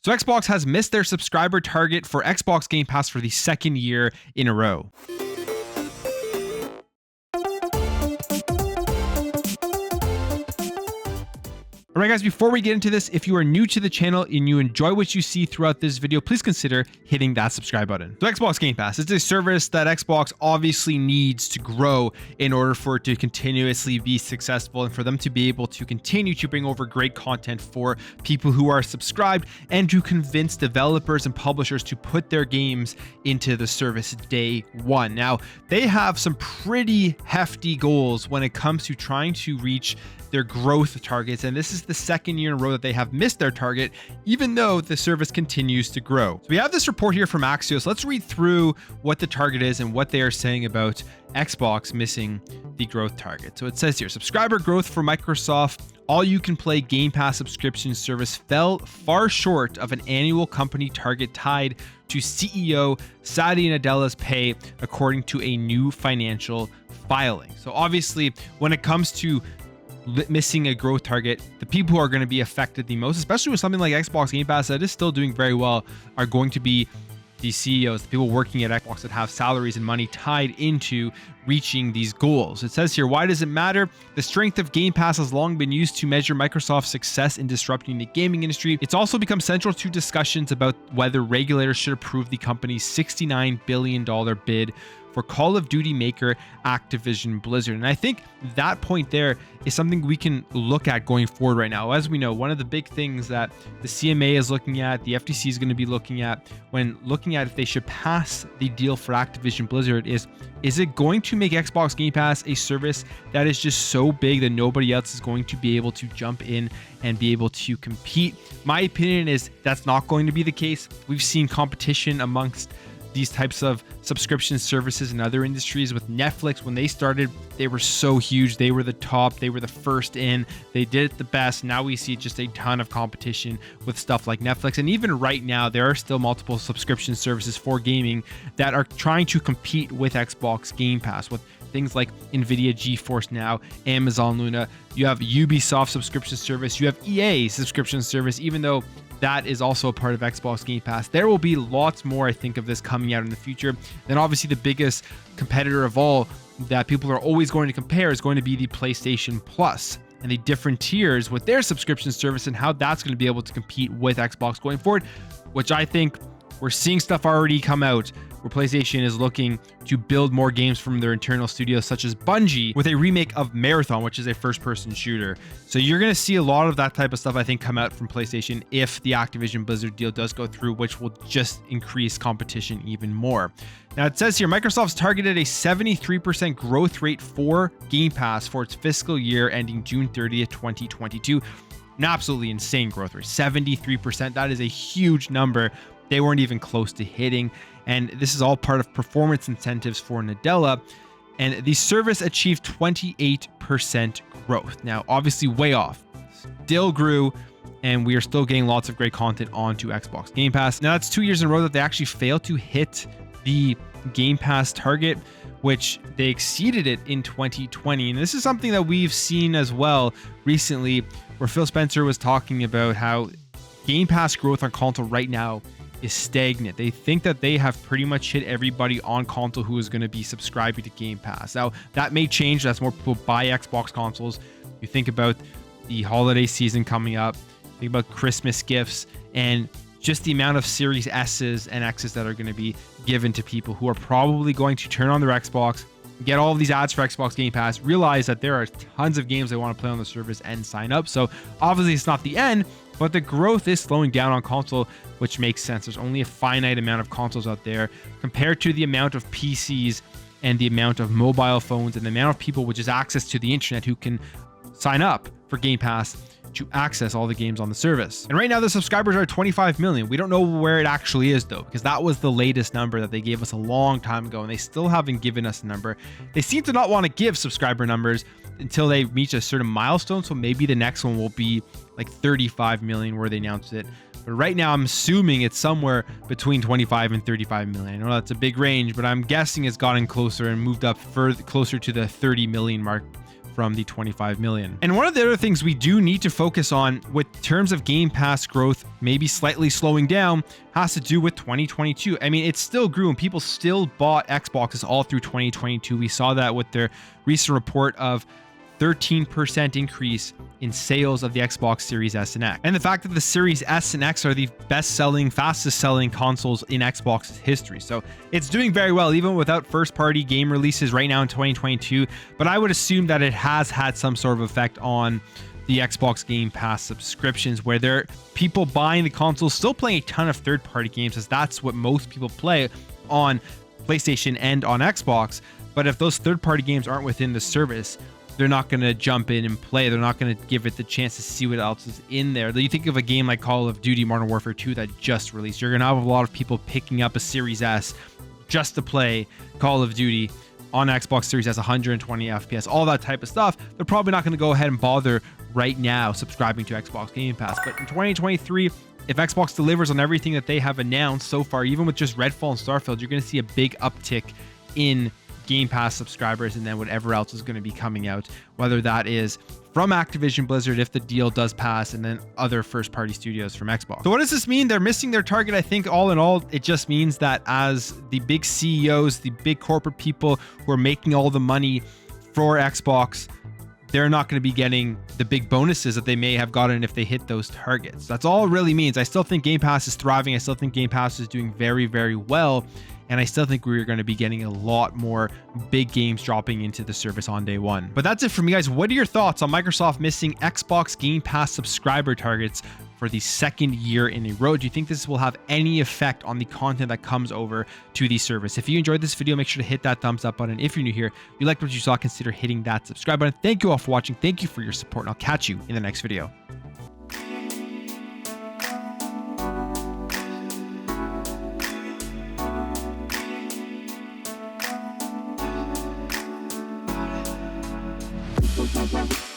So Xbox has missed their subscriber target for Xbox Game Pass for the second year in a row. All right, guys, before we get into this, if you are new to the channel and you enjoy what you see throughout this video, please consider hitting that subscribe button. So Xbox Game Pass is a service that Xbox obviously needs to grow in order for it to continuously be successful and for them to be able to continue to bring over great content for people who are subscribed and to convince developers and publishers to put their games into the service day one. Now, they have some pretty hefty goals when it comes to trying to reach their growth targets, and this is the second year in a row that they have missed their target, even though the service continues to grow. So we have this report here from Axios. Let's read through what the target is and what they are saying about Xbox missing the growth target. So it says here, subscriber growth for Microsoft all-you-can-play Game Pass subscription service fell far short of an annual company target tied to CEO Satya Nadella's pay, according to a new financial filing. So obviously, when it comes to missing a growth target, the people who are going to be affected the most, especially with something like Xbox Game Pass that is still doing very well, are going to be the CEOs, the people working at Xbox that have salaries and money tied into reaching these goals. It says here, why does it matter? The strength of Game Pass has long been used to measure Microsoft's success in disrupting the gaming industry. It's also become central to discussions about whether regulators should approve the company's $69 billion bid for Call of Duty maker Activision Blizzard. And I think that point there is something we can look at going forward right now. As we know, one of the big things that the CMA is looking at, the FTC is going to be looking at when looking at if they should pass the deal for Activision Blizzard is it going to make Xbox Game Pass a service that is just so big that nobody else is going to be able to jump in and be able to compete? My opinion is that's not going to be the case. We've seen competition amongst these types of subscription services in other industries. With Netflix, when they started, they were so huge. They were the top. They were the first in. They did it the best. Now we see just a ton of competition with stuff like Netflix. And even right now, there are still multiple subscription services for gaming that are trying to compete with Xbox Game Pass, with things like NVIDIA GeForce Now, Amazon Luna. You have Ubisoft subscription service. You have EA subscription service, even though that is also a part of Xbox Game Pass. There will be lots more, I think, of this coming out in the future. Then obviously the biggest competitor of all that people are always going to compare is going to be the PlayStation Plus and the different tiers with their subscription service and how that's going to be able to compete with Xbox going forward, which I think we're seeing stuff already come out where PlayStation is looking to build more games from their internal studios, such as Bungie, with a remake of Marathon, which is a first-person shooter. So you're going to see a lot of that type of stuff, I think, come out from PlayStation if the Activision Blizzard deal does go through, which will just increase competition even more. Now, it says here, Microsoft's targeted a 73% growth rate for Game Pass for its fiscal year ending June 30th, 2022. An absolutely insane growth rate, 73%. That is a huge number they weren't even close to hitting. And this is all part of performance incentives for Nadella. And the service achieved 28% growth. Now, obviously way off. Still grew, and we are still getting lots of great content onto Xbox Game Pass. Now, that's 2 years in a row that they actually failed to hit the Game Pass target, which they exceeded it in 2020. And this is something that we've seen as well recently, where Phil Spencer was talking about how Game Pass growth on console right now is stagnant. They think that they have pretty much hit everybody on console who is going to be subscribing to Game Pass. Now, that may change as more people buy Xbox consoles. You think about the holiday season coming up, think about Christmas gifts, and just the amount of Series S's and X's that are going to be given to people who are probably going to turn on their Xbox, get all of these ads for Xbox Game Pass, realize that there are tons of games they want to play on the service and sign up. So obviously it's not the end, but the growth is slowing down on console, which makes sense. There's only a finite amount of consoles out there compared to the amount of PCs and the amount of mobile phones and the amount of people with just access to the internet who can sign up for Game Pass to access all the games on the service. And right now the subscribers are 25 million. We don't know where it actually is though, because that was the latest number that they gave us a long time ago, and they still haven't given us a number. They seem to not want to give subscriber numbers until they reach a certain milestone. So maybe the next one will be like 35 million where they announced it. But right now I'm assuming it's somewhere between 25 and 35 million. I know that's a big range, but I'm guessing it's gotten closer and moved up further, closer to the 30 million mark from the 25 million. And one of the other things we do need to focus on with terms of Game Pass growth, maybe slightly slowing down, has to do with 2022. I mean, it still grew and people still bought Xboxes all through 2022. We saw that with their recent report of 13% increase in sales of the Xbox Series S and X. And the fact that the Series S and X are the best-selling, fastest-selling consoles in Xbox's history. So it's doing very well, even without first-party game releases right now in 2022. But I would assume that it has had some sort of effect on the Xbox Game Pass subscriptions, where there are people buying the consoles, still playing a ton of third-party games, as that's what most people play on PlayStation and on Xbox. But if those third-party games aren't within the service, they're not going to jump in and play. They're not going to give it the chance to see what else is in there. You think of a game like Call of Duty Modern Warfare 2 that just released. You're going to have a lot of people picking up a Series S just to play Call of Duty on Xbox Series S, 120 FPS, all that type of stuff. They're probably not going to go ahead and bother right now subscribing to Xbox Game Pass. But in 2023, if Xbox delivers on everything that they have announced so far, even with just Redfall and Starfield, you're going to see a big uptick in Game Pass subscribers, and then whatever else is going to be coming out, whether that is from Activision Blizzard if the deal does pass, and then other first-party studios from Xbox. So what does this mean? They're missing their target. I think all in all, it just means that as the big CEOs, the big corporate people who are making all the money for Xbox, they're not going to be getting the big bonuses that they may have gotten if they hit those targets. That's all it really means. I still think Game Pass is thriving. I still think Game Pass is doing very, very well. And I still think we're going to be getting a lot more big games dropping into the service on day one. But that's it for me, guys. What are your thoughts on Microsoft missing Xbox Game Pass subscriber targets for the second year in a row? Do you think this will have any effect on the content that comes over to the service? If you enjoyed this video, make sure to hit that thumbs up button. If you're new here, you liked what you saw, consider hitting that subscribe button. Thank you all for watching. Thank you for your support, and I'll catch you in the next video. Bye.